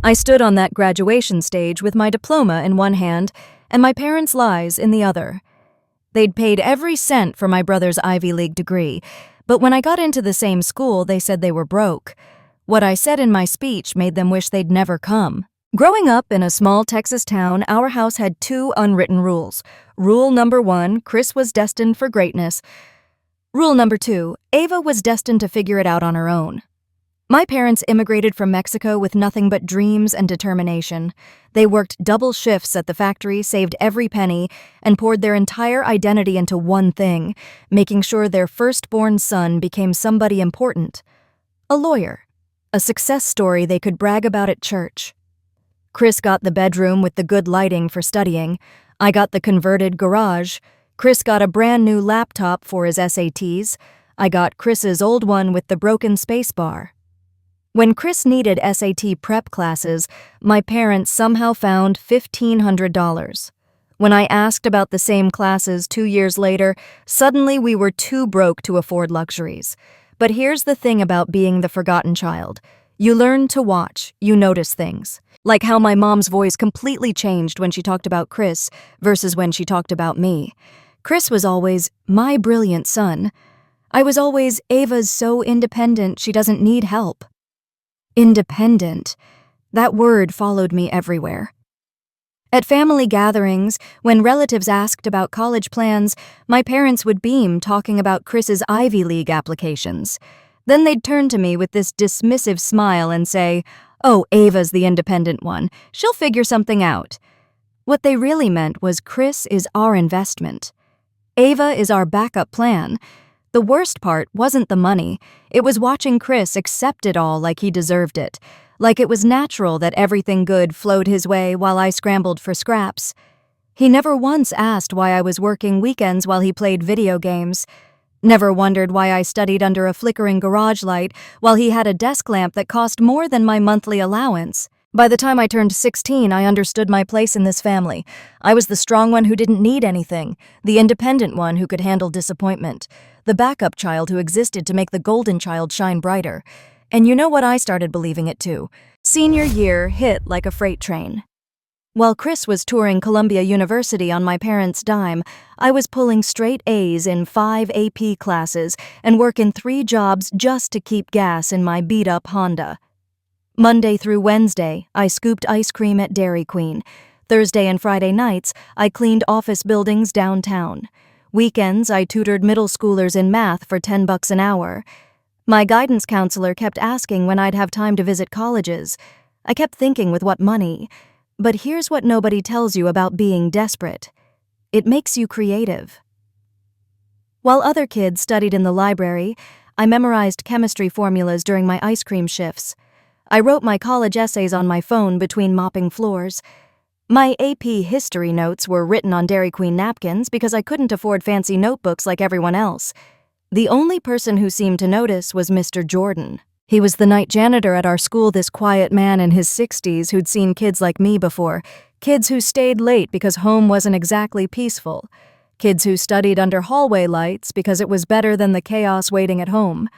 I stood on that graduation stage with my diploma in one hand and my parents' lies in the other. They'd paid every cent for my brother's Ivy League degree, but when I got into the same school, they said they were broke. What I said in my speech made them wish they'd never come. Growing up in a small Texas town, our house had two unwritten rules. Rule number 1, Chris was destined for greatness. Rule number 2, Ava was destined to figure it out on her own. My parents immigrated from Mexico with nothing but dreams and determination. They worked double shifts at the factory, saved every penny, and poured their entire identity into one thing, making sure their firstborn son became somebody important. A lawyer. A success story they could brag about at church. Chris got the bedroom with the good lighting for studying. I got the converted garage. Chris got a brand new laptop for his SATs. I got Chris's old one with the broken spacebar. When Chris needed SAT prep classes, my parents somehow found $1,500. When I asked about the same classes 2 years later, suddenly we were too broke to afford luxuries. But here's the thing about being the forgotten child. You learn to watch, you notice things. Like how my mom's voice completely changed when she talked about Chris versus when she talked about me. Chris was always my brilliant son. I was always Ava's so independent she doesn't need help. Independent. That word followed me everywhere. At family gatherings, when relatives asked about college plans, my parents would beam talking about Chris's Ivy League applications. Then they'd turn to me with this dismissive smile and say, "Oh, Ava's the independent one. She'll figure something out." What they really meant was Chris is our investment. Ava is our backup plan. The worst part wasn't the money. It was watching Chris accept it all like he deserved it. Like it was natural that everything good flowed his way while I scrambled for scraps. He never once asked why I was working weekends while he played video games. Never wondered why I studied under a flickering garage light while he had a desk lamp that cost more than my monthly allowance. By the time I turned 16, I understood my place in this family. I was the strong one who didn't need anything, the independent one who could handle disappointment, the backup child who existed to make the golden child shine brighter. And you know what? I started believing it too. Senior year hit like a freight train. While Chris was touring Columbia University on my parents' dime, I was pulling straight A's in 5 AP classes and working 3 jobs just to keep gas in my beat-up Honda. Monday through Wednesday, I scooped ice cream at Dairy Queen. Thursday and Friday nights, I cleaned office buildings downtown. Weekends, I tutored middle schoolers in math for $10 an hour. My guidance counselor kept asking when I'd have time to visit colleges. I kept thinking with what money. But here's what nobody tells you about being desperate. It makes you creative. While other kids studied in the library, I memorized chemistry formulas during my ice cream shifts. I wrote my college essays on my phone between mopping floors. My AP history notes were written on Dairy Queen napkins because I couldn't afford fancy notebooks like everyone else. The only person who seemed to notice was Mr. Jordan. He was the night janitor at our school, this quiet man in his 60s who'd seen kids like me before, kids who stayed late because home wasn't exactly peaceful, kids who studied under hallway lights because it was better than the chaos waiting at home.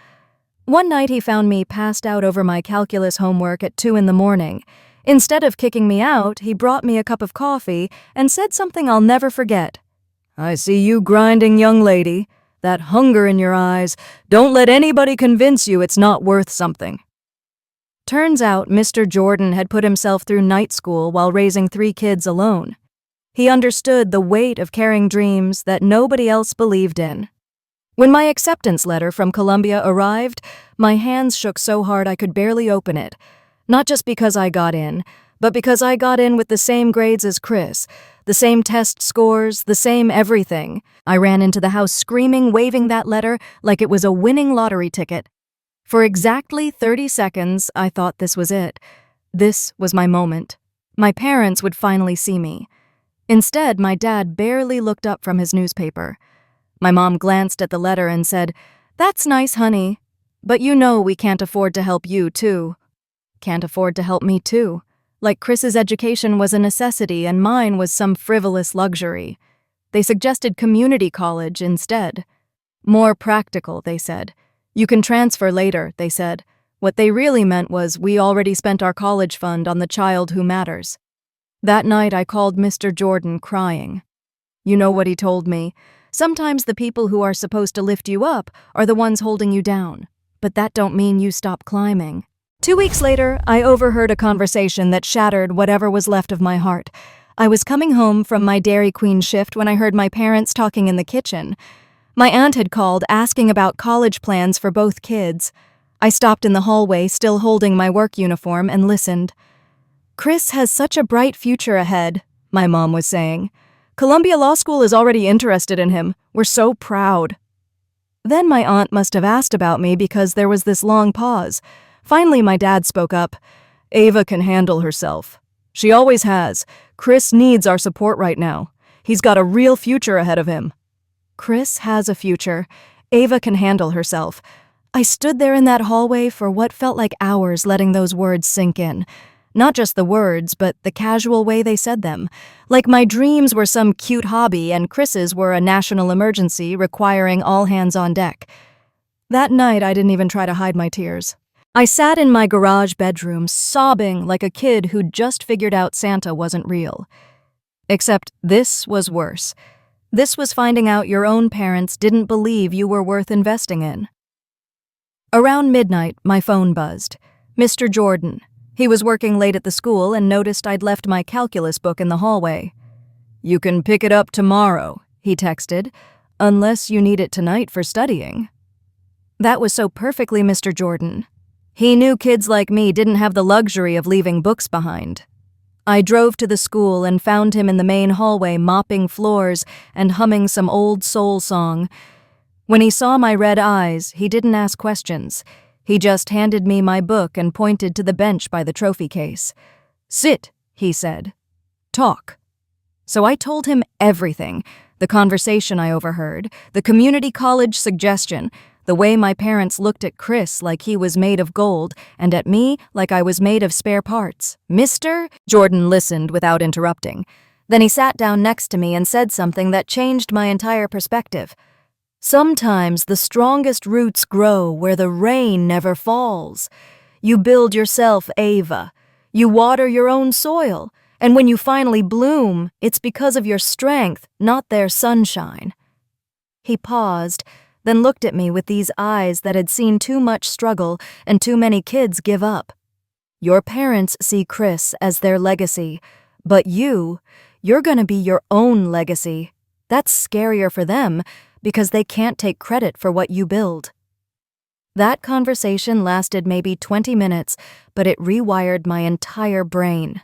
One night he found me passed out over my calculus homework at 2 a.m. Instead of kicking me out, he brought me a cup of coffee and said something I'll never forget. "I see you grinding, young lady. That hunger in your eyes. Don't let anybody convince you it's not worth something." Turns out Mr. Jordan had put himself through night school while raising 3 kids alone. He understood the weight of carrying dreams that nobody else believed in. When my acceptance letter from Columbia arrived, my hands shook so hard I could barely open it. Not just because I got in, but because I got in with the same grades as Chris, the same test scores, the same everything. I ran into the house screaming, waving that letter like it was a winning lottery ticket. For exactly 30 seconds, I thought this was it. This was my moment. My parents would finally see me. Instead, my dad barely looked up from his newspaper. My mom glanced at the letter and said, "That's nice, honey. But you know we can't afford to help you, too." Can't afford to help me, too. Like Chris's education was a necessity and mine was some frivolous luxury. They suggested community college instead. More practical, they said. You can transfer later, they said. What they really meant was we already spent our college fund on the child who matters. That night I called Mr. Jordan crying. You know what he told me? Sometimes the people who are supposed to lift you up are the ones holding you down, but that don't mean you stop climbing. 2 weeks later, I overheard a conversation that shattered whatever was left of my heart. I was coming home from my Dairy Queen shift when I heard my parents talking in the kitchen. My aunt had called asking about college plans for both kids. I stopped in the hallway, still holding my work uniform, and listened. "Chris has such a bright future ahead," my mom was saying. "Columbia Law School is already interested in him. We're so proud." Then my aunt must have asked about me because there was this long pause. Finally, my dad spoke up. "Ava can handle herself. She always has. Chris needs our support right now. He's got a real future ahead of him." Chris has a future. Ava can handle herself. I stood there in that hallway for what felt like hours, letting those words sink in. Not just the words, but the casual way they said them. Like my dreams were some cute hobby and Chris's were a national emergency requiring all hands on deck. That night, I didn't even try to hide my tears. I sat in my garage bedroom, sobbing like a kid who'd just figured out Santa wasn't real. Except this was worse. This was finding out your own parents didn't believe you were worth investing in. Around midnight, my phone buzzed. Mr. Jordan. He was working late at the school and noticed I'd left my calculus book in the hallway. "You can pick it up tomorrow," he texted, "unless you need it tonight for studying." That was so perfectly Mr. Jordan. He knew kids like me didn't have the luxury of leaving books behind. I drove to the school and found him in the main hallway mopping floors and humming some old soul song. When he saw my red eyes, he didn't ask questions. He just handed me my book and pointed to the bench by the trophy case. "Sit," he said. "Talk." So I told him everything. The conversation I overheard, the community college suggestion, the way my parents looked at Chris like he was made of gold, and at me like I was made of spare parts. "Mr. Jordan listened without interrupting. Then he sat down next to me and said something that changed my entire perspective. "Sometimes the strongest roots grow where the rain never falls. You build yourself, Ava. You water your own soil, and when you finally bloom, it's because of your strength, not their sunshine." He paused, then looked at me with these eyes that had seen too much struggle and too many kids give up. "Your parents see Chris as their legacy, but you're gonna be your own legacy. That's scarier for them, because they can't take credit for what you build." That conversation lasted maybe 20 minutes, but it rewired my entire brain.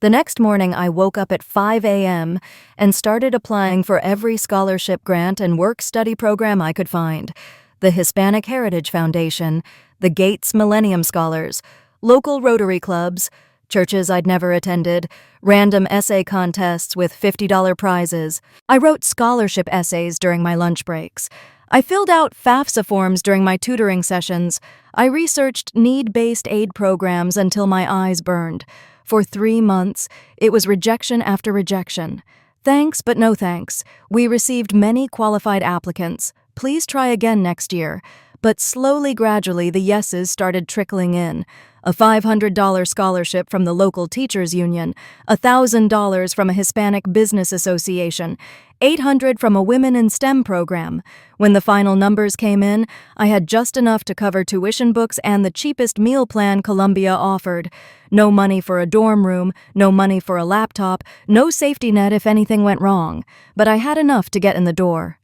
The next morning, I woke up at 5 a.m. and started applying for every scholarship grant and work-study program I could find. The Hispanic Heritage Foundation, the Gates Millennium Scholars, local Rotary clubs, churches I'd never attended, random essay contests with $50 prizes. I wrote scholarship essays during my lunch breaks. I filled out FAFSA forms during my tutoring sessions. I researched need-based aid programs until my eyes burned. For 3 months, it was rejection after rejection. Thanks, but no thanks. We received many qualified applicants. Please try again next year. But slowly, gradually, the yeses started trickling in. A $500 scholarship from the local teachers union, $1,000 from a Hispanic business association, $800 from a women in STEM program. When the final numbers came in, I had just enough to cover tuition books and the cheapest meal plan Columbia offered. No money for a dorm room, no money for a laptop, no safety net if anything went wrong. But I had enough to get in the door.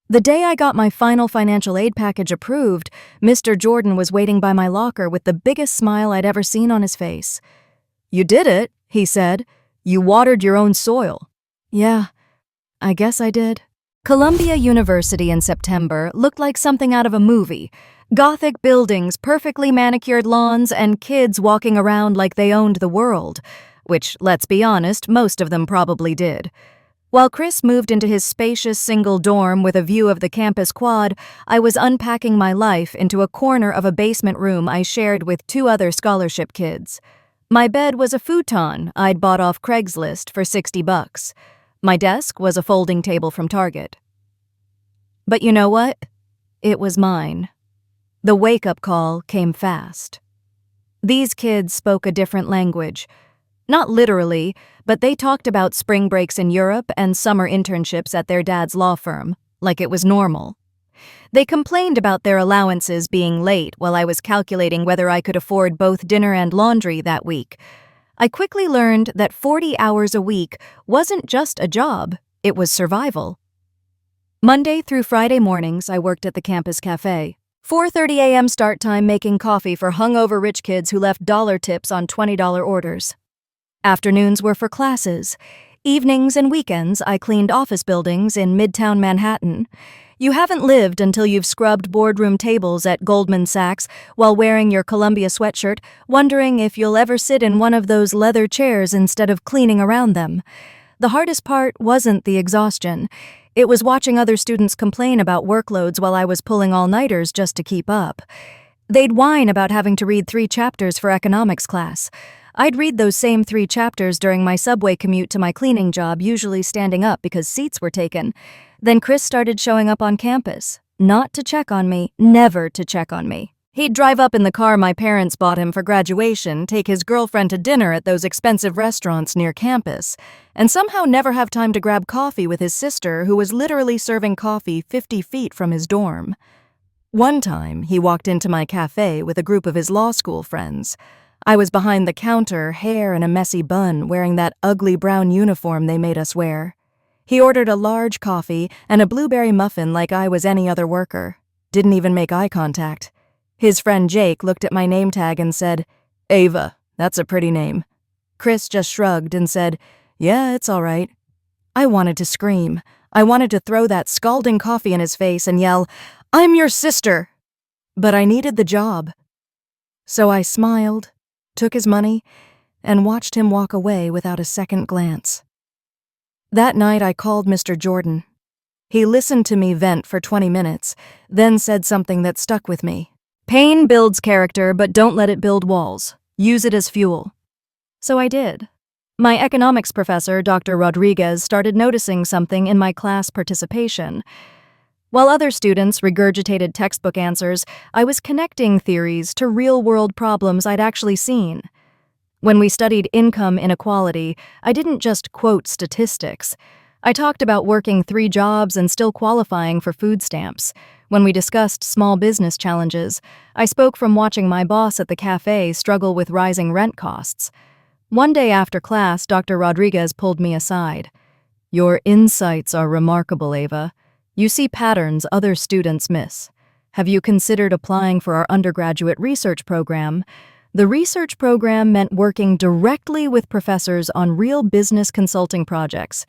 The day I got my final financial aid package approved, Mr. Jordan was waiting by my locker with the biggest smile I'd ever seen on his face. "You did it," he said. "You watered your own soil." Yeah, I guess I did. Columbia University in September looked like something out of a movie. Gothic buildings, perfectly manicured lawns, and kids walking around like they owned the world. Which, let's be honest, most of them probably did. While Chris moved into his spacious single dorm with a view of the campus quad, I was unpacking my life into a corner of a basement room I shared with 2 other scholarship kids. My bed was a futon I'd bought off Craigslist for $60. My desk was a folding table from Target. But you know what? It was mine. The wake-up call came fast. These kids spoke a different language. Not literally, but they talked about spring breaks in Europe and summer internships at their dad's law firm, like it was normal. They complained about their allowances being late while I was calculating whether I could afford both dinner and laundry that week. I quickly learned that 40 hours a week wasn't just a job, it was survival. Monday through Friday mornings, I worked at the campus cafe. 4:30 a.m. start time making coffee for hungover rich kids who left dollar tips on $20 orders. Afternoons were for classes. Evenings and weekends, I cleaned office buildings in Midtown Manhattan. You haven't lived until you've scrubbed boardroom tables at Goldman Sachs while wearing your Columbia sweatshirt, wondering if you'll ever sit in one of those leather chairs instead of cleaning around them. The hardest part wasn't the exhaustion. It was watching other students complain about workloads while I was pulling all-nighters just to keep up. They'd whine about having to read 3 chapters for economics class. I'd read those same 3 chapters during my subway commute to my cleaning job, usually standing up because seats were taken. Then Chris started showing up on campus. Not to check on me, never to check on me. He'd drive up in the car my parents bought him for graduation, take his girlfriend to dinner at those expensive restaurants near campus, and somehow never have time to grab coffee with his sister, who was literally serving coffee 50 feet from his dorm. One time, he walked into my cafe with a group of his law school friends. I was behind the counter, hair in a messy bun, wearing that ugly brown uniform they made us wear. He ordered a large coffee and a blueberry muffin like I was any other worker. Didn't even make eye contact. His friend Jake looked at my name tag and said, "Ava, that's a pretty name." Chris just shrugged and said, "Yeah, it's all right." I wanted to scream. I wanted to throw that scalding coffee in his face and yell, "I'm your sister!" But I needed the job. So I smiled, took his money, and watched him walk away without a second glance. That night I called Mr. Jordan. He listened to me vent for 20 minutes, then said something that stuck with me. "Pain builds character, but don't let it build walls. Use it as fuel." So I did. My economics professor, Dr. Rodriguez, started noticing something in my class participation. While other students regurgitated textbook answers, I was connecting theories to real-world problems I'd actually seen. When we studied income inequality, I didn't just quote statistics. I talked about working 3 jobs and still qualifying for food stamps. When we discussed small business challenges, I spoke from watching my boss at the cafe struggle with rising rent costs. One day after class, Dr. Rodriguez pulled me aside. "Your insights are remarkable, Ava. You see patterns other students miss. Have you considered applying for our undergraduate research program?" The research program meant working directly with professors on real business consulting projects.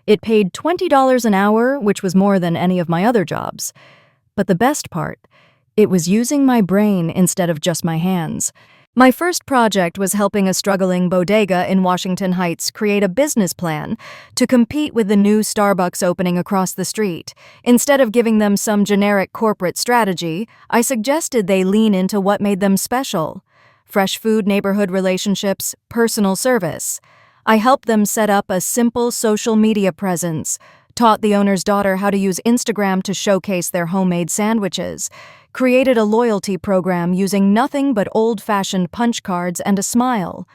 It paid $20 an hour, which was more than any of my other jobs. But the best part, it was using my brain instead of just my hands. My first project was helping a struggling bodega in Washington Heights create a business plan to compete with the new Starbucks opening across the street. Instead of giving them some generic corporate strategy, I suggested they lean into what made them special: fresh food, neighborhood relationships, personal service. I helped them set up a simple social media presence, taught the owner's daughter how to use Instagram to showcase their homemade sandwiches, created a loyalty program using nothing but old-fashioned punch cards and a smile.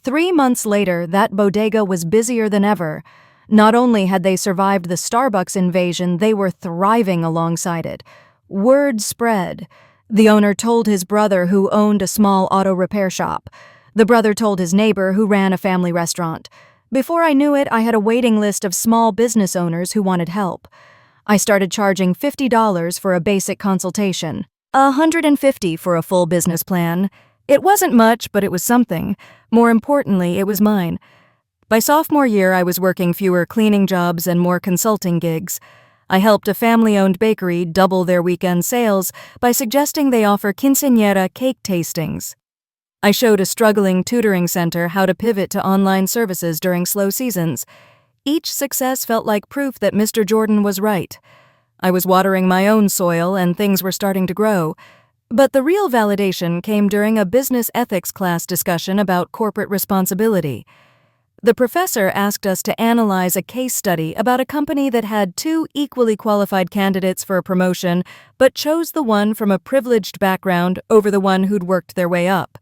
3 months later, that bodega was busier than ever. Not only had they survived the Starbucks invasion, they were thriving alongside it. Word spread. The owner told his brother, who owned a small auto repair shop. The brother told his neighbor, who ran a family restaurant. Before I knew it, I had a waiting list of small business owners who wanted help. I started charging $50 for a basic consultation, $150 for a full business plan. It wasn't much, but it was something. More importantly, it was mine. By sophomore year, I was working fewer cleaning jobs and more consulting gigs. I helped a family-owned bakery double their weekend sales by suggesting they offer quinceañera cake tastings. I showed a struggling tutoring center how to pivot to online services during slow seasons. Each success felt like proof that Mr. Jordan was right. I was watering my own soil and things were starting to grow. But the real validation came during a business ethics class discussion about corporate responsibility. The professor asked us to analyze a case study about a company that had two equally qualified candidates for a promotion, but chose the one from a privileged background over the one who'd worked their way up.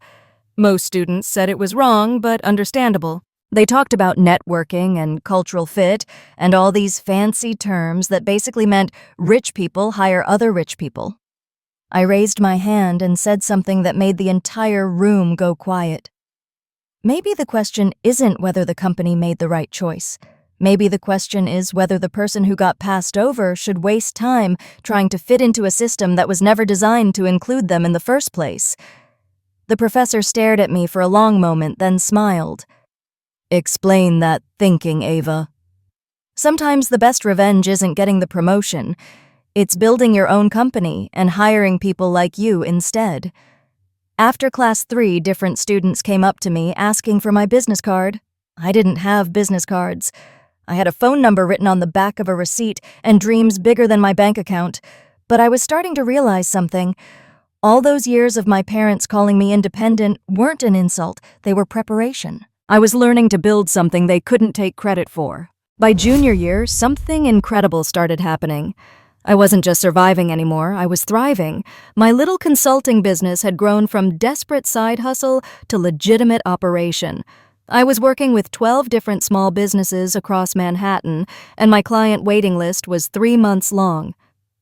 Most students said it was wrong, but understandable. They talked about networking and cultural fit and all these fancy terms that basically meant rich people hire other rich people. I raised my hand and said something that made the entire room go quiet. Maybe the question isn't whether the company made the right choice. Maybe the question is whether the person who got passed over should waste time trying to fit into a system that was never designed to include them in the first place. The professor stared at me for a long moment, then smiled. "Explain that thinking, Ava." Sometimes the best revenge isn't getting the promotion. It's building your own company and hiring people like you instead. After class 3, different students came up to me asking for my business card. I didn't have business cards. I had a phone number written on the back of a receipt and dreams bigger than my bank account. But I was starting to realize something. All those years of my parents calling me independent weren't an insult, they were preparation. I was learning to build something they couldn't take credit for. By junior year, something incredible started happening. I wasn't just surviving anymore, I was thriving. My little consulting business had grown from desperate side hustle to legitimate operation. I was working with 12 different small businesses across Manhattan, and my client waiting list was 3 months long.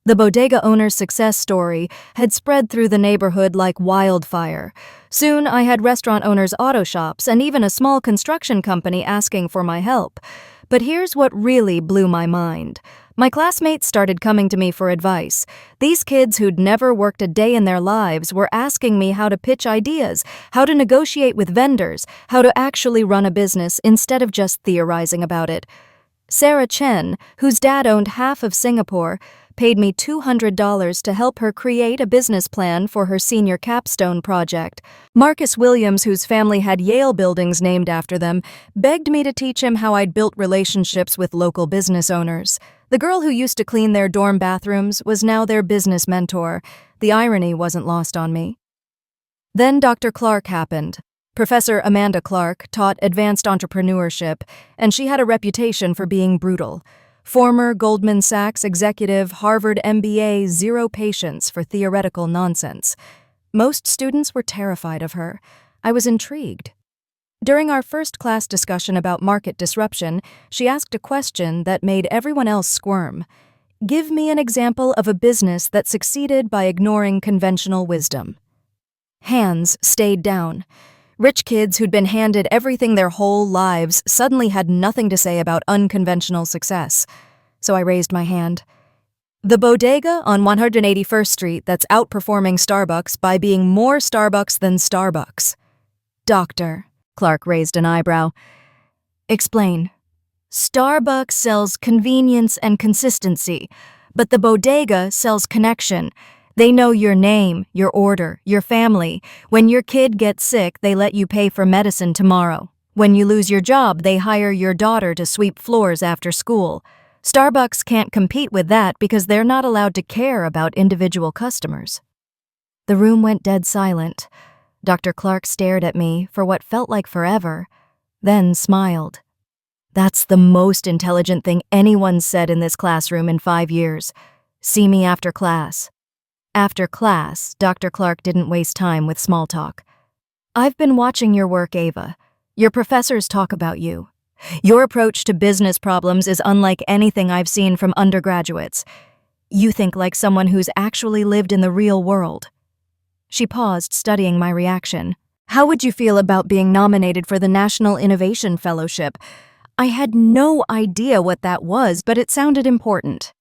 The bodega owner's success story had spread through the neighborhood like wildfire. Soon I had restaurant owners' auto shops and even a small construction company asking for my help. But here's what really blew my mind. My classmates started coming to me for advice. These kids who'd never worked a day in their lives were asking me how to pitch ideas, how to negotiate with vendors, how to actually run a business instead of just theorizing about it. Sarah Chen, whose dad owned half of Singapore, paid me $200 to help her create a business plan for her senior capstone project. Marcus Williams, whose family had Yale buildings named after them, begged me to teach him how I'd built relationships with local business owners. The girl who used to clean their dorm bathrooms was now their business mentor. The irony wasn't lost on me. Then Dr. Clark happened. Professor Amanda Clark taught advanced entrepreneurship, and she had a reputation for being brutal. Former Goldman Sachs executive, Harvard MBA, zero patience for theoretical nonsense. Most students were terrified of her. I was intrigued. During our first class discussion about market disruption, she asked a question that made everyone else squirm. Give me an example of a business that succeeded by ignoring conventional wisdom. Hands stayed down. Rich kids who'd been handed everything their whole lives suddenly had nothing to say about unconventional success. So I raised my hand. The bodega on 181st Street that's outperforming Starbucks by being more Starbucks than Starbucks. Doctor, Clark raised an eyebrow. Explain. Starbucks sells convenience and consistency, but the bodega sells connection. They know your name, your order, your family. When your kid gets sick, they let you pay for medicine tomorrow. When you lose your job, they hire your daughter to sweep floors after school. Starbucks can't compete with that because they're not allowed to care about individual customers. The room went dead silent. Dr. Clark stared at me for what felt like forever, then smiled. That's the most intelligent thing anyone's said in this classroom in 5 years. See me after class. After class, Dr. Clark didn't waste time with small talk. I've been watching your work, Ava. Your professors talk about you. Your approach to business problems is unlike anything I've seen from undergraduates. You think like someone who's actually lived in the real world. She paused, studying my reaction. How would you feel about being nominated for the National Innovation Fellowship? I had no idea what that was, but it sounded important.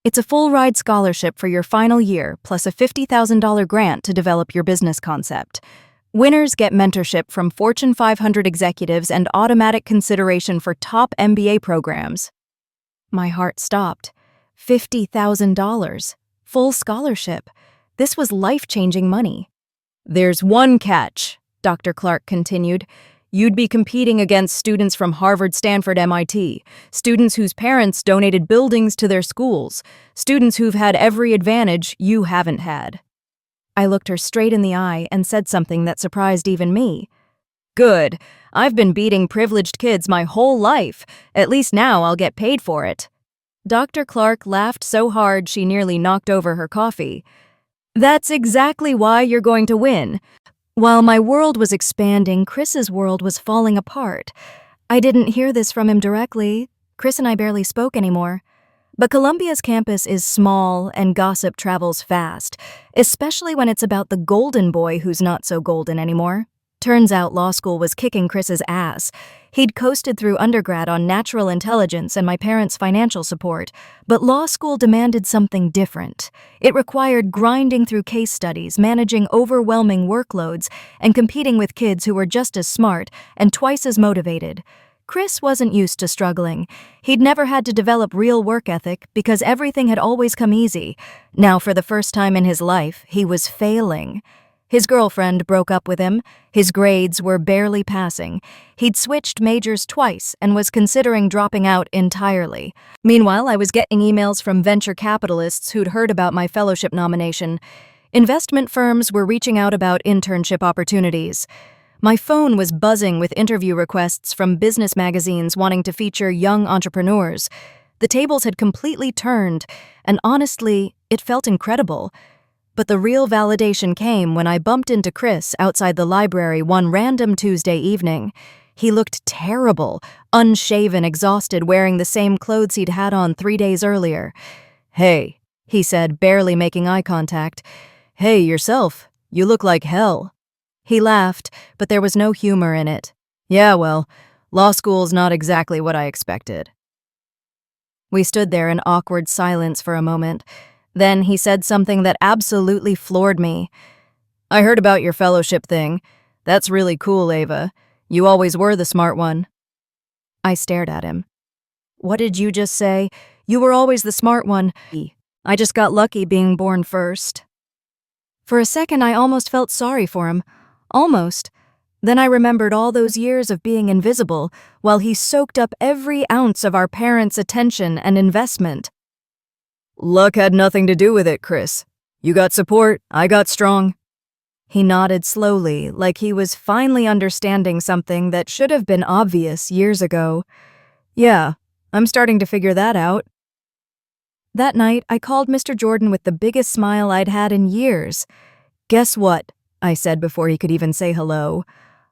It's a full-ride scholarship for your final year, plus a $50,000 grant to develop your business concept. Winners get mentorship from Fortune 500 executives and automatic consideration for top MBA programs. My heart stopped. $50,000. Full scholarship. This was life-changing money. There's one catch, Dr. Clark continued. You'd be competing against students from Harvard, Stanford, MIT, students whose parents donated buildings to their schools, students who've had every advantage you haven't had. I looked her straight in the eye and said something that surprised even me. Good. I've been beating privileged kids my whole life. At least now I'll get paid for it." Dr. Clark laughed so hard she nearly knocked over her coffee. "That's exactly why you're going to win." While my world was expanding, Chris's world was falling apart. I didn't hear this from him directly. Chris and I barely spoke anymore. But Columbia's campus is small and gossip travels fast, especially when it's about the golden boy who's not so golden anymore. Turns out law school was kicking Chris's ass. He'd coasted through undergrad on natural intelligence and my parents' financial support, but law school demanded something different. It required grinding through case studies, managing overwhelming workloads, and competing with kids who were just as smart and twice as motivated. Chris wasn't used to struggling. He'd never had to develop real work ethic because everything had always come easy. Now, for the first time in his life, he was failing. His girlfriend broke up with him. His grades were barely passing. He'd switched majors twice and was considering dropping out entirely. Meanwhile, I was getting emails from venture capitalists who'd heard about my fellowship nomination. Investment firms were reaching out about internship opportunities. My phone was buzzing with interview requests from business magazines wanting to feature young entrepreneurs. The tables had completely turned, and honestly, it felt incredible. But the real validation came when I bumped into Chris outside the library one random Tuesday evening. He looked terrible, unshaven, exhausted, wearing the same clothes he'd had on 3 days earlier. "Hey," he said, barely making eye contact. "Hey, yourself. You look like hell." He laughed, but there was no humor in it. "Yeah, well, law school's not exactly what I expected." We stood there in awkward silence for a moment. Then he said something that absolutely floored me. "I heard about your fellowship thing. That's really cool, Ava. You always were the smart one." I stared at him. "What did you just say? You were always the smart one. I just got lucky being born first." For a second, I almost felt sorry for him. Almost. Then I remembered all those years of being invisible while he soaked up every ounce of our parents' attention and investment. "Luck had nothing to do with it, Chris. You got support, I got strong." He nodded slowly, like he was finally understanding something that should have been obvious years ago. "Yeah, I'm starting to figure that out." That night, I called Mr. Jordan with the biggest smile I'd had in years. "Guess what?" I said before he could even say hello.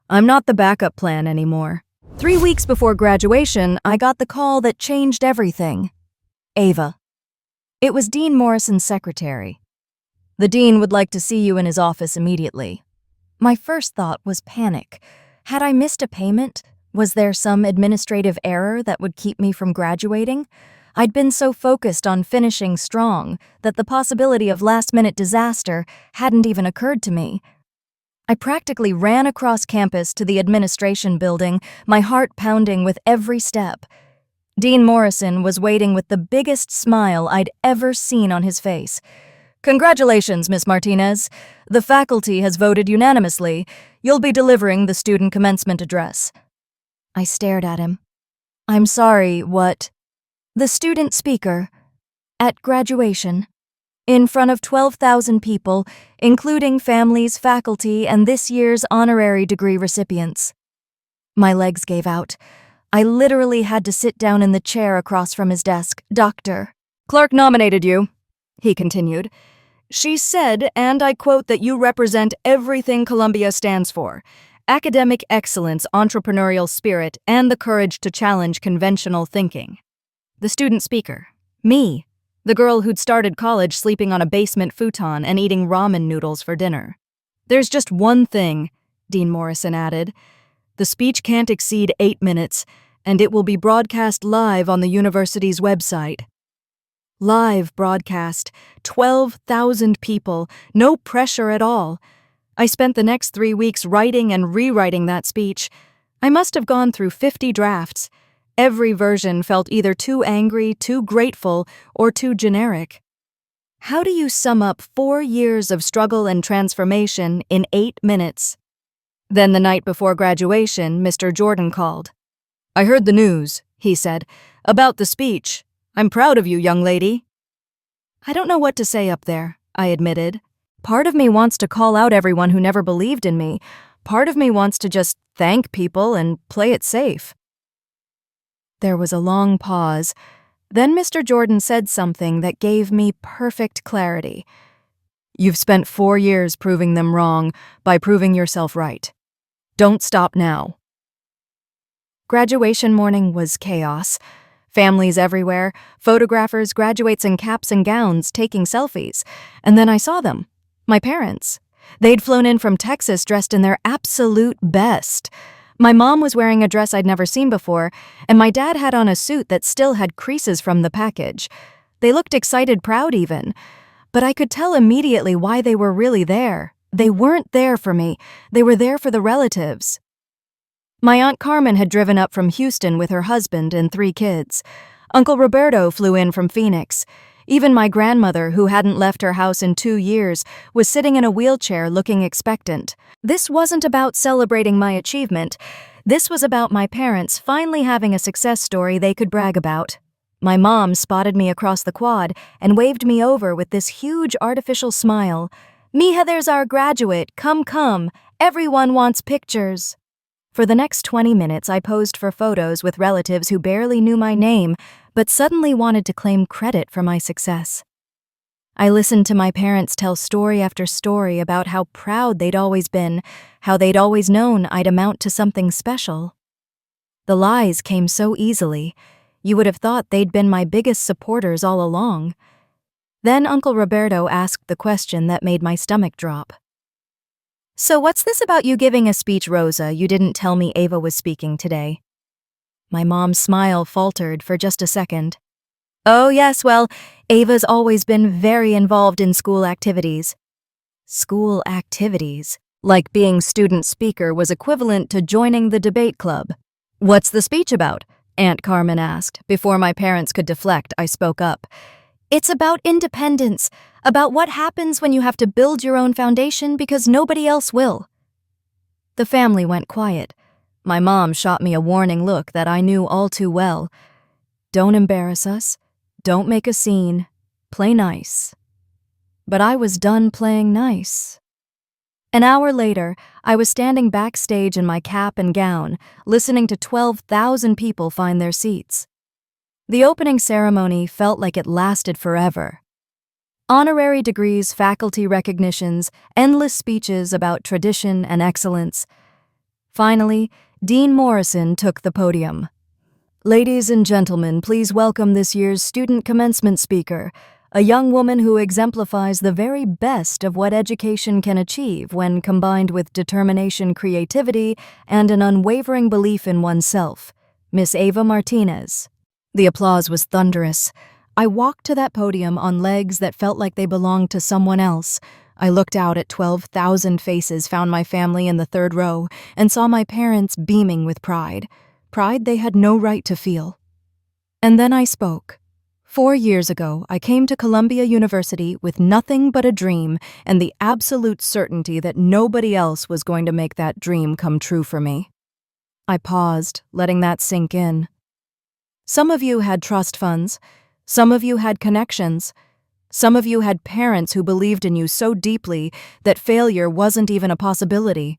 "I'm not the backup plan anymore." 3 weeks before graduation, I got the call that changed everything. Ava. It was Dean Morrison's secretary. "The dean would like to see you in his office immediately." My first thought was panic. Had I missed a payment? Was there some administrative error that would keep me from graduating? I'd been so focused on finishing strong that the possibility of last-minute disaster hadn't even occurred to me. I practically ran across campus to the administration building, my heart pounding with every step. Dean Morrison was waiting with the biggest smile I'd ever seen on his face. "Congratulations, Miss Martinez. The faculty has voted unanimously. You'll be delivering the student commencement address." I stared at him. "I'm sorry, what?" "The student speaker. At graduation. In front of 12,000 people, including families, faculty, and this year's honorary degree recipients." My legs gave out. I literally had to sit down in the chair across from his desk. "Dr. Clark nominated you," he continued. "She said, and I quote, that you represent everything Columbia stands for: academic excellence, entrepreneurial spirit, and the courage to challenge conventional thinking." The student speaker. Me. The girl who'd started college sleeping on a basement futon and eating ramen noodles for dinner. "There's just one thing," Dean Morrison added. "The speech can't exceed 8 minutes, and it will be broadcast live on the university's website." Live broadcast, 12,000 people, no pressure at all. I spent the next 3 weeks writing and rewriting that speech. I must have gone through 50 drafts. Every version felt either too angry, too grateful, or too generic. How do you sum up 4 years of struggle and transformation in 8 minutes? Then the night before graduation, Mr. Jordan called. "I heard the news," he said, "about the speech. I'm proud of you, young lady." I don't know what to say up there, I admitted. Part of me wants to call out everyone who never believed in me. part of me wants to just thank people and play it safe. There was a long pause. Then Mr. Jordan said something that gave me perfect clarity. You've spent 4 years proving them wrong by proving yourself right. Don't stop now. Graduation morning was chaos. Families everywhere, photographers, graduates in caps and gowns taking selfies. And then I saw them, my parents. They'd flown in from Texas dressed in their absolute best. My mom was wearing a dress I'd never seen before, and my dad had on a suit that still had creases from the package. They looked excited, proud even. But I could tell immediately why they were really there. They weren't there for me. They were there for the relatives. My Aunt Carmen had driven up from Houston with her husband and 3 kids. Uncle Roberto flew in from Phoenix. Even my grandmother, who hadn't left her house in 2 years, was sitting in a wheelchair looking expectant. This wasn't about celebrating my achievement. This was about my parents finally having a success story they could brag about. My mom spotted me across the quad and waved me over with this huge artificial smile. "Mija, there's our graduate. Come. Everyone wants pictures." For the next 20 minutes, I posed for photos with relatives who barely knew my name, but suddenly wanted to claim credit for my success. I listened to my parents tell story after story about how proud they'd always been, how they'd always known I'd amount to something special. The lies came so easily. You would have thought they'd been my biggest supporters all along. Then Uncle Roberto asked the question that made my stomach drop. "So what's this about you giving a speech, Rosa? You didn't tell me Ava was speaking today." My mom's smile faltered for just a second. "Oh yes, well, Ava's always been very involved in school activities." School activities? Like being student speaker was equivalent to joining the debate club. "What's the speech about?" Aunt Carmen asked. Before my parents could deflect, I spoke up. "It's about independence, about what happens when you have to build your own foundation because nobody else will." The family went quiet. My mom shot me a warning look that I knew all too well. Don't embarrass us. Don't make a scene. Play nice. But I was done playing nice. An hour later, I was standing backstage in my cap and gown, listening to 12,000 people find their seats. The opening ceremony felt like it lasted forever. Honorary degrees, faculty recognitions, endless speeches about tradition and excellence. Finally, Dean Morrison took the podium. "Ladies and gentlemen, please welcome this year's student commencement speaker, a young woman who exemplifies the very best of what education can achieve when combined with determination, creativity, and an unwavering belief in oneself, Miss Ava Martinez." The applause was thunderous. I walked to that podium on legs that felt like they belonged to someone else. I looked out at 12,000 faces, found my family in the 3rd row, and saw my parents beaming with pride. Pride they had no right to feel. And then I spoke. 4 years ago, I came to Columbia University with nothing but a dream and the absolute certainty that nobody else was going to make that dream come true for me. I paused, letting that sink in. Some of you had trust funds. Some of you had connections. Some of you had parents who believed in you so deeply that failure wasn't even a possibility.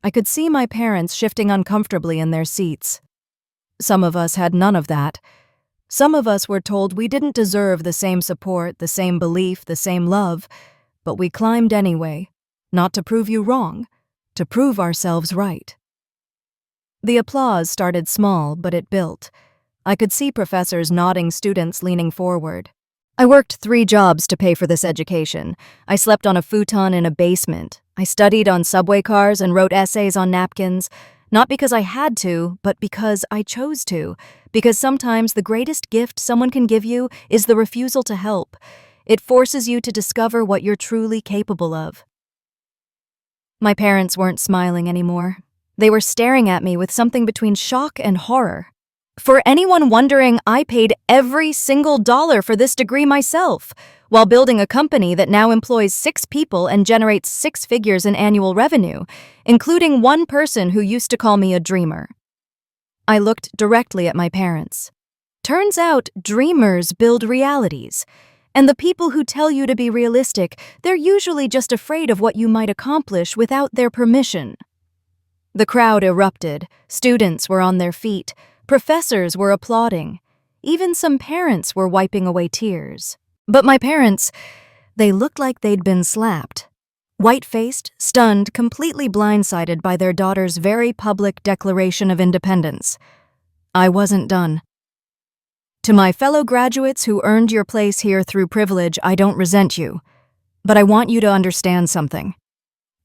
I could see my parents shifting uncomfortably in their seats. Some of us had none of that. Some of us were told we didn't deserve the same support, the same belief, the same love, but we climbed anyway, not to prove you wrong, to prove ourselves right. The applause started small, but it built. I could see professors nodding, students leaning forward. I worked 3 jobs to pay for this education. I slept on a futon in a basement. I studied on subway cars and wrote essays on napkins, not because I had to, but because I chose to. Because sometimes the greatest gift someone can give you is the refusal to help. It forces you to discover what you're truly capable of. My parents weren't smiling anymore. They were staring at me with something between shock and horror. For anyone wondering, I paid every single dollar for this degree myself, while building a company that now employs 6 people and generates 6 figures in annual revenue, including one person who used to call me a dreamer. I looked directly at my parents. Turns out, dreamers build realities. And the people who tell you to be realistic, they're usually just afraid of what you might accomplish without their permission. The crowd erupted. Students were on their feet. Professors were applauding. Even some parents were wiping away tears. But my parents, they looked like they'd been slapped. White-faced, stunned, completely blindsided by their daughter's very public declaration of independence. I wasn't done. To my fellow graduates who earned your place here through privilege, I don't resent you. But I want you to understand something.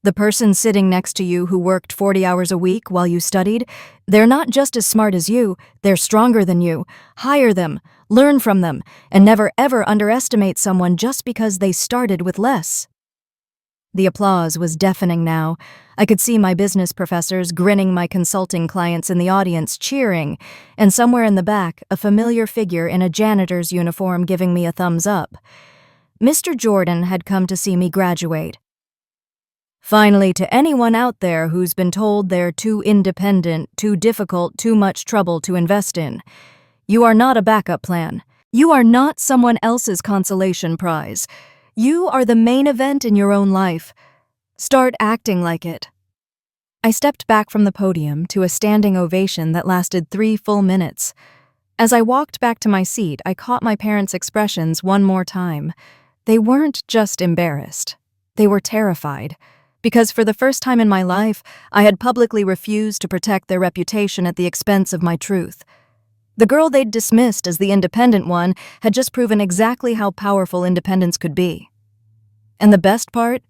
The person sitting next to you who worked 40 hours a week while you studied, they're not just as smart as you, they're stronger than you. Hire them, learn from them, and never ever underestimate someone just because they started with less. The applause was deafening now. I could see my business professors grinning, my consulting clients in the audience cheering, and somewhere in the back, a familiar figure in a janitor's uniform giving me a thumbs up. Mr. Jordan had come to see me graduate. Finally, to anyone out there who's been told they're too independent, too difficult, too much trouble to invest in, you are not a backup plan. You are not someone else's consolation prize. You are the main event in your own life. Start acting like it. I stepped back from the podium to a standing ovation that lasted 3 full minutes. As I walked back to my seat, I caught my parents' expressions one more time. They weren't just embarrassed. They were terrified. Because for the first time in my life, I had publicly refused to protect their reputation at the expense of my truth. The girl they'd dismissed as the independent one had just proven exactly how powerful independence could be. And the best part?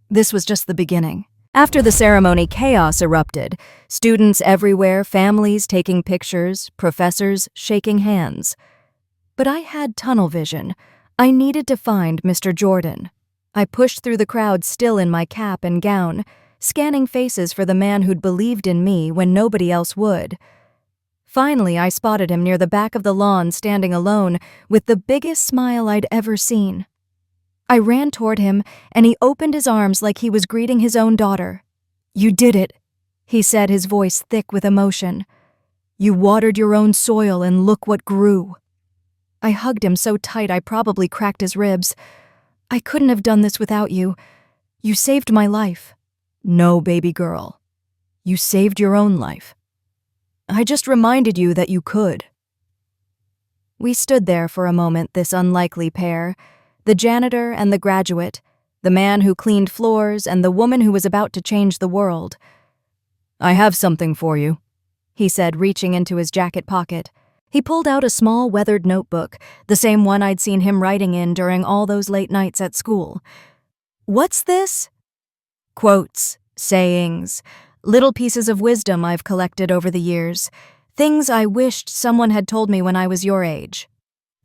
This was just the beginning. After the ceremony, chaos erupted. Students everywhere, families taking pictures, professors shaking hands. But I had tunnel vision. I needed to find Mr. Jordan. I pushed through the crowd still in my cap and gown, scanning faces for the man who'd believed in me when nobody else would. Finally, I spotted him near the back of the lawn standing alone with the biggest smile I'd ever seen. I ran toward him, and he opened his arms like he was greeting his own daughter. "You did it," he said, his voice thick with emotion. "You watered your own soil, and look what grew." I hugged him so tight I probably cracked his ribs. "I couldn't have done this without you. You saved my life." "No, baby girl. You saved your own life. I just reminded you that you could." We stood there for a moment, this unlikely pair, the janitor and the graduate, the man who cleaned floors and the woman who was about to change the world. "I have something for you," he said, reaching into his jacket pocket. He pulled out a small weathered notebook, the same one I'd seen him writing in during all those late nights at school. "What's this?" "Quotes, sayings, little pieces of wisdom I've collected over the years, things I wished someone had told me when I was your age."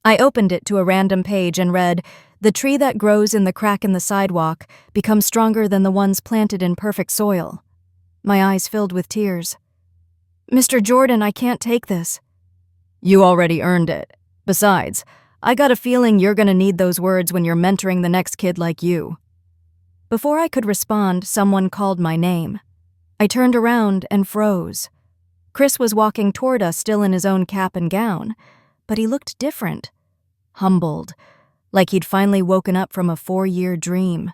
I opened it to a random page and read, "The tree that grows in the crack in the sidewalk becomes stronger than the ones planted in perfect soil." My eyes filled with tears. "Mr. Jordan, I can't take this." "You already earned it. Besides, I got a feeling you're gonna need those words when you're mentoring the next kid like you." Before I could respond, someone called my name. I turned around and froze. Chris was walking toward us, still in his own cap and gown, but he looked different, humbled, like he'd finally woken up from a 4-year dream.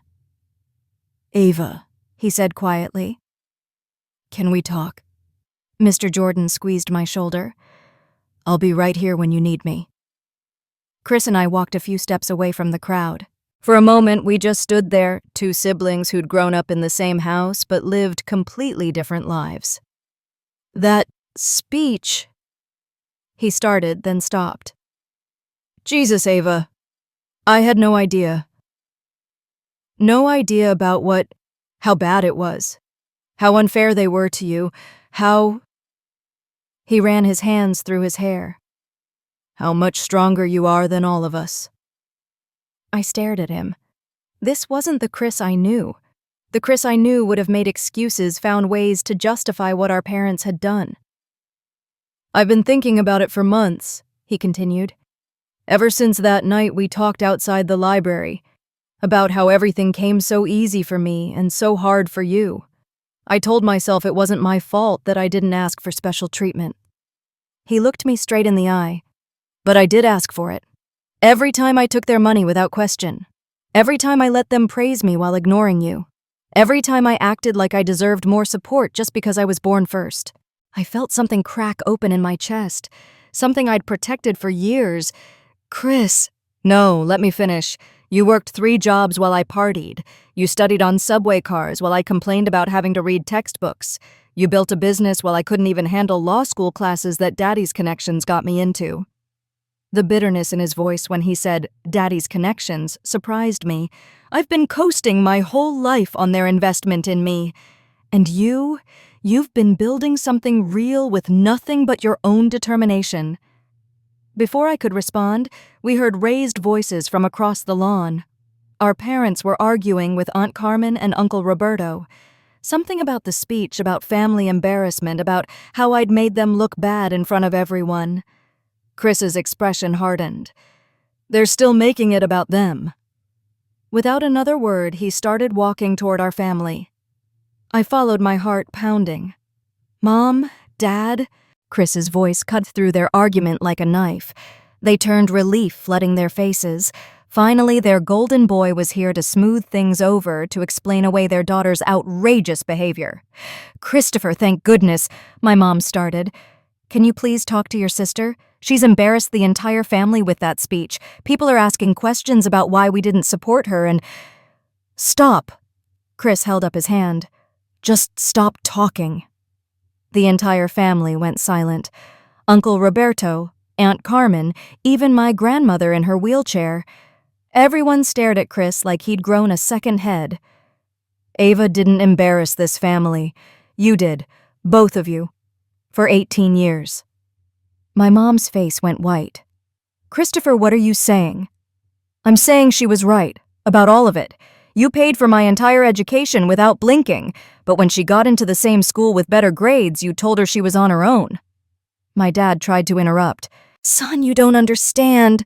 "Ava," he said quietly. "Can we talk?" Mr. Jordan squeezed my shoulder. "I'll be right here when you need me." Chris and I walked a few steps away from the crowd. For a moment, we just stood there, 2 siblings who'd grown up in the same house but lived completely different lives. "That speech," he started, then stopped. "Jesus, Ava. I had no idea. No idea about how bad it was, how unfair they were to you, how—" He ran his hands through his hair. "How much stronger you are than all of us." I stared at him. This wasn't the Chris I knew. The Chris I knew would have made excuses, found ways to justify what our parents had done. "I've been thinking about it for months," he continued. "Ever since that night we talked outside the library, about how everything came so easy for me and so hard for you. I told myself it wasn't my fault that I didn't ask for special treatment." He looked me straight in the eye. "But I did ask for it. Every time I took their money without question. Every time I let them praise me while ignoring you. Every time I acted like I deserved more support just because I was born first. I felt something crack open in my chest. Something I'd protected for years. Chris. No, let me finish. You worked 3 jobs while I partied. You studied on subway cars while I complained about having to read textbooks. You built a business while I couldn't even handle law school classes that Daddy's connections got me into. The bitterness in his voice when he said, Daddy's connections, surprised me. I've been coasting my whole life on their investment in me. And you've been building something real with nothing but your own determination. Before I could respond, we heard raised voices from across the lawn. Our parents were arguing with Aunt Carmen and Uncle Roberto. Something about the speech, about family embarrassment, about how I'd made them look bad in front of everyone. Chris's expression hardened. They're still making it about them. Without another word, he started walking toward our family. I followed, my heart pounding. Mom, Dad. Chris's voice cut through their argument like a knife. They turned relief flooding their faces. Finally, their golden boy was here to smooth things over, to explain away their daughter's outrageous behavior. Christopher, thank goodness, my mom started. Can you please talk to your sister? She's embarrassed the entire family with that speech. People are asking questions about why we didn't support her and... Stop! Chris held up his hand. Just stop talking. The entire family went silent. Uncle Roberto, Aunt Carmen, even my grandmother in her wheelchair. Everyone stared at Chris like he'd grown a second head. Ava didn't embarrass this family. You did, both of you, for 18 years. My mom's face went white. Christopher, what are you saying? I'm saying she was right, about all of it. You paid for my entire education without blinking, but when she got into the same school with better grades, you told her she was on her own. My dad tried to interrupt. Son, you don't understand.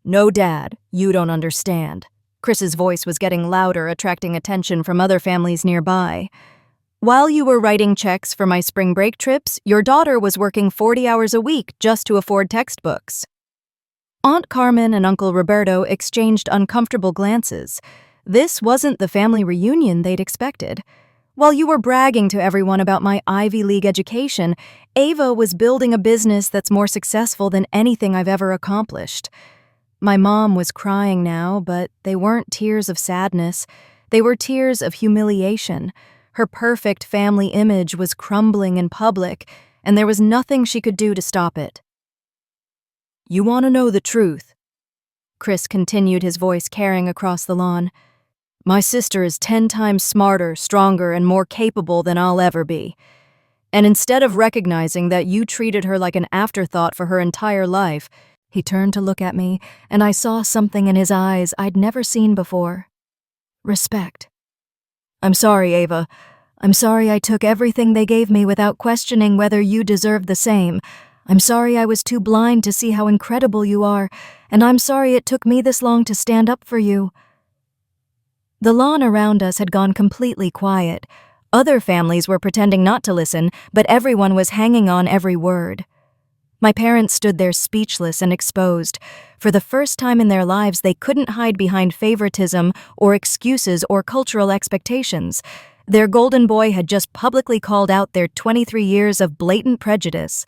No, Dad, you don't understand. Chris's voice was getting louder, attracting attention from other families nearby. While you were writing checks for my spring break trips, your daughter was working 40 hours a week just to afford textbooks. Aunt Carmen and Uncle Roberto exchanged uncomfortable glances. This wasn't the family reunion they'd expected. While you were bragging to everyone about my Ivy League education, Ava was building a business that's more successful than anything I've ever accomplished. My mom was crying now, but they weren't tears of sadness. They were tears of humiliation. Her perfect family image was crumbling in public, and there was nothing she could do to stop it. You want to know the truth? Chris continued, his voice carrying across the lawn. My sister is 10 times smarter, stronger, and more capable than I'll ever be. And instead of recognizing that you treated her like an afterthought for her entire life, he turned to look at me, and I saw something in his eyes I'd never seen before. Respect. I'm sorry, Ava. I'm sorry I took everything they gave me without questioning whether you deserved the same. I'm sorry I was too blind to see how incredible you are, and I'm sorry it took me this long to stand up for you. The lawn around us had gone completely quiet. Other families were pretending not to listen, but everyone was hanging on every word. My parents stood there speechless and exposed. For the first time in their lives, they couldn't hide behind favoritism or excuses or cultural expectations. Their golden boy had just publicly called out their 23 years of blatant prejudice.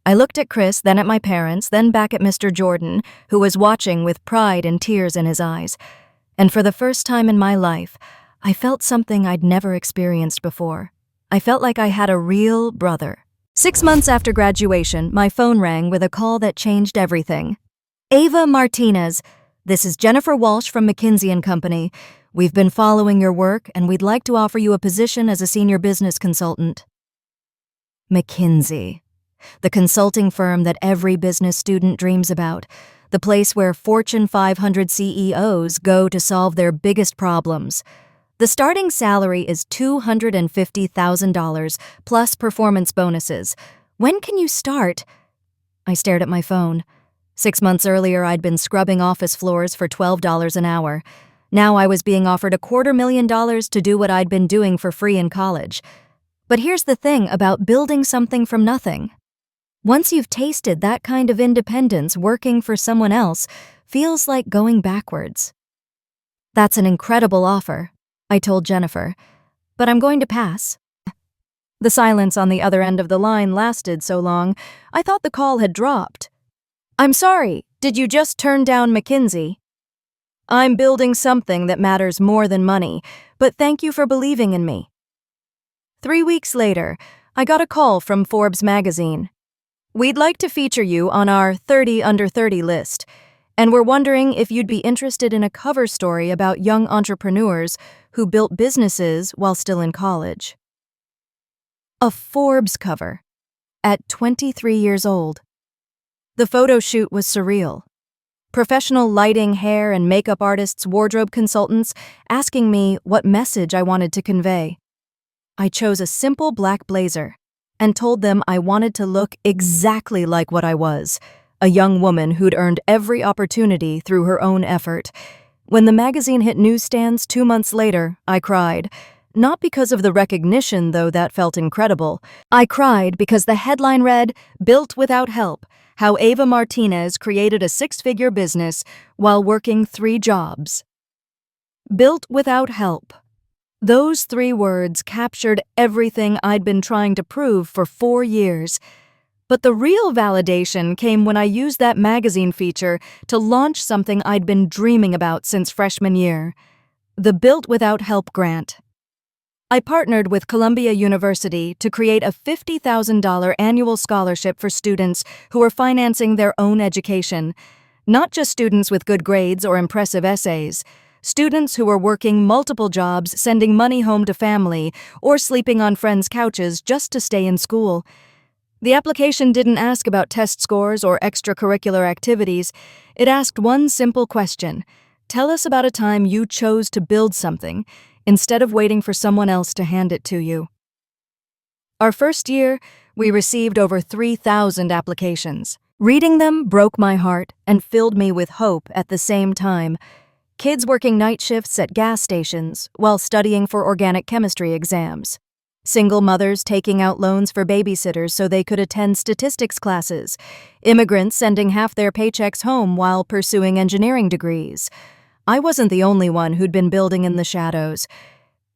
I looked at Chris, then at my parents, then back at Mr. Jordan, who was watching with pride and tears in his eyes. And for the first time in my life, I felt something I'd never experienced before. I felt like I had a real brother. 6 months after graduation, my phone rang with a call that changed everything. Ava Martinez, this is Jennifer Walsh from McKinsey & Company. We've been following your work, and we'd like to offer you a position as a senior business consultant. McKinsey, the consulting firm that every business student dreams about, the place where Fortune 500 CEOs go to solve their biggest problems. The starting salary is $250,000 plus performance bonuses. When can you start? I stared at my phone. 6 months earlier, I'd been scrubbing office floors for $12 an hour. Now I was being offered $250,000 to do what I'd been doing for free in college. But here's the thing about building something from nothing. Once you've tasted that kind of independence working for someone else, feels like going backwards. That's an incredible offer, I told Jennifer, but I'm going to pass. The silence on the other end of the line lasted so long, I thought the call had dropped. I'm sorry, did you just turn down McKinsey? I'm building something that matters more than money, but thank you for believing in me. 3 weeks later, I got a call from Forbes magazine. We'd like to feature you on our 30 under 30 list, and we're wondering if you'd be interested in a cover story about young entrepreneurs who built businesses while still in college. A Forbes cover, at 23 years old. The photo shoot was surreal. Professional lighting, hair, and makeup artists, wardrobe consultants asking me what message I wanted to convey. I chose a simple black blazer and told them I wanted to look exactly like what I was, a young woman who'd earned every opportunity through her own effort. When the magazine hit newsstands 2 months later, I cried. Not because of the recognition, though that felt incredible. I cried because the headline read, "Built Without Help, How Ava Martinez Created a 6-Figure Business While Working 3 Jobs." Built without help. Those 3 words captured everything I'd been trying to prove for 4 years. But the real validation came when I used that magazine feature to launch something I'd been dreaming about since freshman year, the Built Without Help grant. I partnered with Columbia University to create a $50,000 annual scholarship for students who are financing their own education, not just students with good grades or impressive essays, students who are working multiple jobs, sending money home to family, or sleeping on friends' couches just to stay in school. The application didn't ask about test scores or extracurricular activities. It asked one simple question: tell us about a time you chose to build something instead of waiting for someone else to hand it to you. Our first year, we received over 3,000 applications. Reading them broke my heart and filled me with hope at the same time. Kids working night shifts at gas stations while studying for organic chemistry exams. Single mothers taking out loans for babysitters so they could attend statistics classes. Immigrants sending half their paychecks home while pursuing engineering degrees. I wasn't the only one who'd been building in the shadows.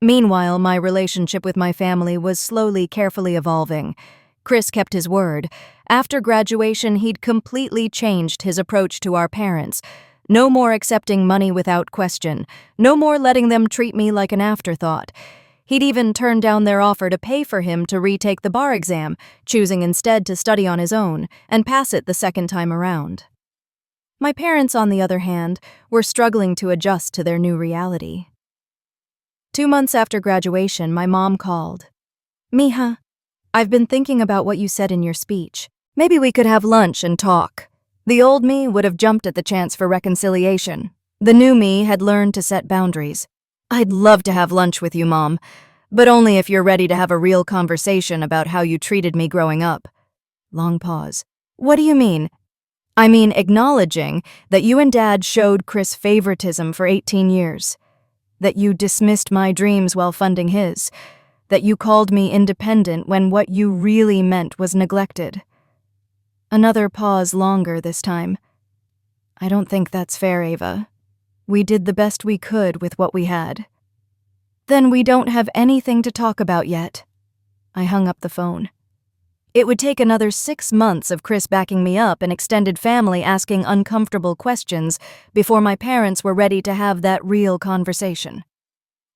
Meanwhile, my relationship with my family was slowly, carefully evolving. Chris kept his word. After graduation, he'd completely changed his approach to our parents. No more accepting money without question. No more letting them treat me like an afterthought. He'd even turned down their offer to pay for him to retake the bar exam, choosing instead to study on his own and pass it the second time around. My parents, on the other hand, were struggling to adjust to their new reality. 2 months after graduation, my mom called. "Mija, I've been thinking about what you said in your speech. Maybe we could have lunch and talk." The old me would have jumped at the chance for reconciliation. The new me had learned to set boundaries. "I'd love to have lunch with you, Mom, but only if you're ready to have a real conversation about how you treated me growing up." Long pause. "What do you mean?" "I mean acknowledging that you and Dad showed Chris favoritism for 18 years, that you dismissed my dreams while funding his, that you called me independent when what you really meant was neglected." Another pause, longer this time. "I don't think that's fair, Ava. We did the best we could with what we had." "Then we don't have anything to talk about yet." I hung up the phone. It would take another 6 months of Chris backing me up and extended family asking uncomfortable questions before my parents were ready to have that real conversation.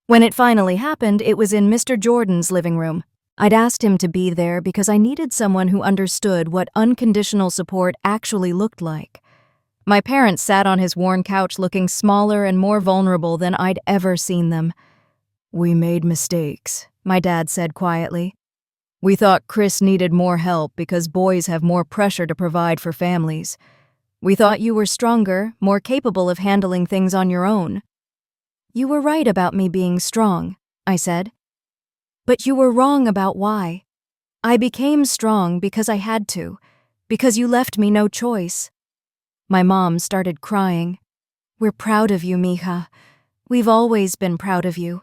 When it finally happened, it was in Mr. Jordan's living room. I'd asked him to be there because I needed someone who understood what unconditional support actually looked like. My parents sat on his worn couch looking smaller and more vulnerable than I'd ever seen them. "We made mistakes," my dad said quietly. "We thought Chris needed more help because boys have more pressure to provide for families. We thought you were stronger, more capable of handling things on your own." "You were right about me being strong," I said. "But you were wrong about why. I became strong because I had to, because you left me no choice." My mom started crying. "We're proud of you, Mija. We've always been proud of you."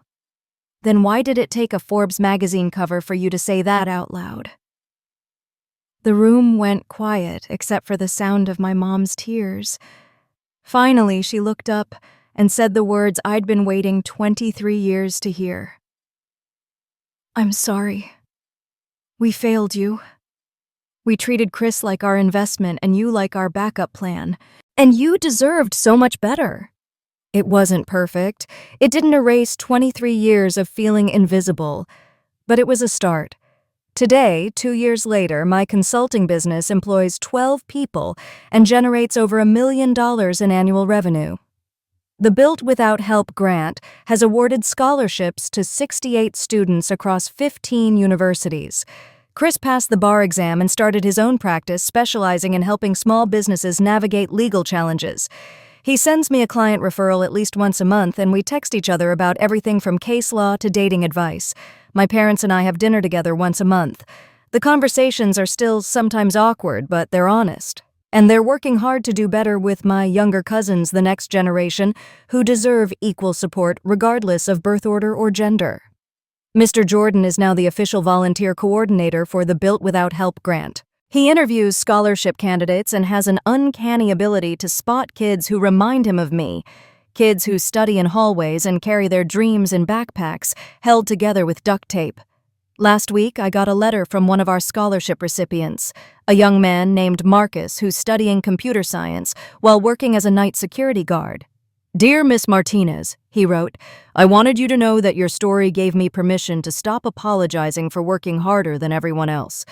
"Then why did it take a Forbes magazine cover for you to say that out loud?" The room went quiet except for the sound of my mom's tears. Finally, she looked up and said the words I'd been waiting 23 years to hear. "I'm sorry. We failed you. We treated Chris like our investment and you like our backup plan. And you deserved so much better." It wasn't perfect. It didn't erase 23 years of feeling invisible. But it was a start. Today, 2 years later, my consulting business employs 12 people and generates over $1 million in annual revenue. The Built Without Help grant has awarded scholarships to 68 students across 15 universities. Chris passed the bar exam and started his own practice specializing in helping small businesses navigate legal challenges. He sends me a client referral at least once a month, and we text each other about everything from case law to dating advice. My parents and I have dinner together once a month. The conversations are still sometimes awkward, but they're honest. And they're working hard to do better with my younger cousins, the next generation, who deserve equal support regardless of birth order or gender. Mr. Jordan is now the official volunteer coordinator for the Built Without Help grant. He interviews scholarship candidates and has an uncanny ability to spot kids who remind him of me, kids who study in hallways and carry their dreams in backpacks held together with duct tape. Last week, I got a letter from one of our scholarship recipients, a young man named Marcus who's studying computer science while working as a night security guard. "Dear Miss Martinez," he wrote, "I wanted you to know that your story gave me permission to stop apologizing for working harder than everyone else.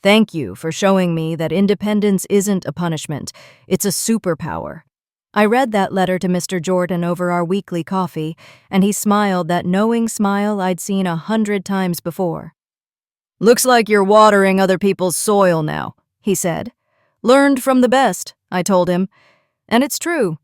Thank you for showing me that independence isn't a punishment, it's a superpower." I read that letter to Mr. Jordan over our weekly coffee, and he smiled that knowing smile I'd seen 100 times before. "Looks like you're watering other people's soil now," he said. "Learned from the best," I told him. And it's true.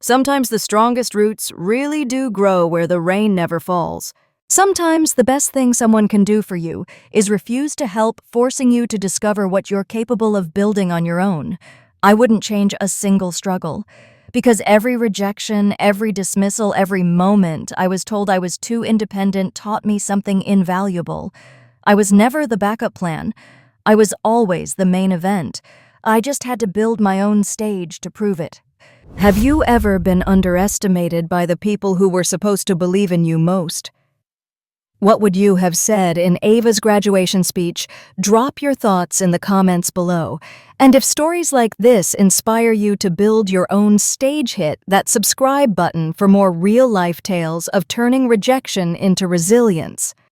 Sometimes the strongest roots really do grow where the rain never falls. Sometimes the best thing someone can do for you is refuse to help, forcing you to discover what you're capable of building on your own. I wouldn't change a single struggle. Because every rejection, every dismissal, every moment I was told I was too independent taught me something invaluable. I was never the backup plan. I was always the main event. I just had to build my own stage to prove it. Have you ever been underestimated by the people who were supposed to believe in you most? What would you have said in Ava's graduation speech? Drop your thoughts in the comments below. And if stories like this inspire you to build your own stage hit, that subscribe button for more real-life tales of turning rejection into resilience.